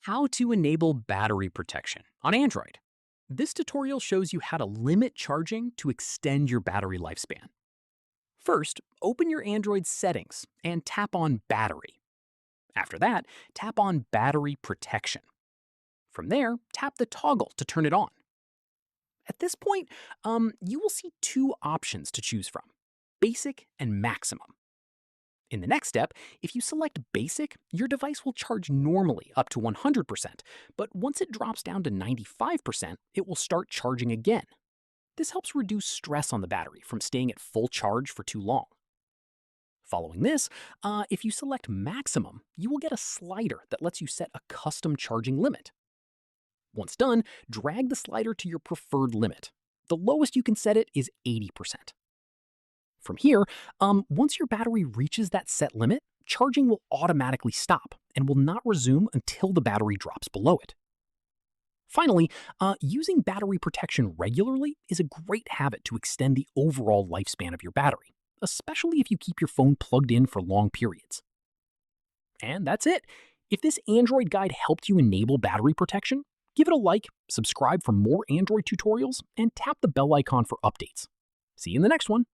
How to enable battery protection on Android. This tutorial shows you how to limit charging to extend your battery lifespan. First, open your Android settings and tap on Battery. After that, tap on Battery Protection. From there, tap the toggle to turn it on. At this point, you will see two options to choose from: Basic and Maximum. In the next step, if you select Basic, your device will charge normally up to 100%, but once it drops down to 95%, it will start charging again. This helps reduce stress on the battery from staying at full charge for too long. Following this, if you select Maximum, you will get a slider that lets you set a custom charging limit. Once done, drag the slider to your preferred limit. The lowest you can set it is 80%. From here, once your battery reaches that set limit, charging will automatically stop and will not resume until the battery drops below it. Finally, using battery protection regularly is a great habit to extend the overall lifespan of your battery, especially if you keep your phone plugged in for long periods. And that's it. If this Android guide helped you enable battery protection, give it a like, subscribe for more Android tutorials, and tap the bell icon for updates. See you in the next one.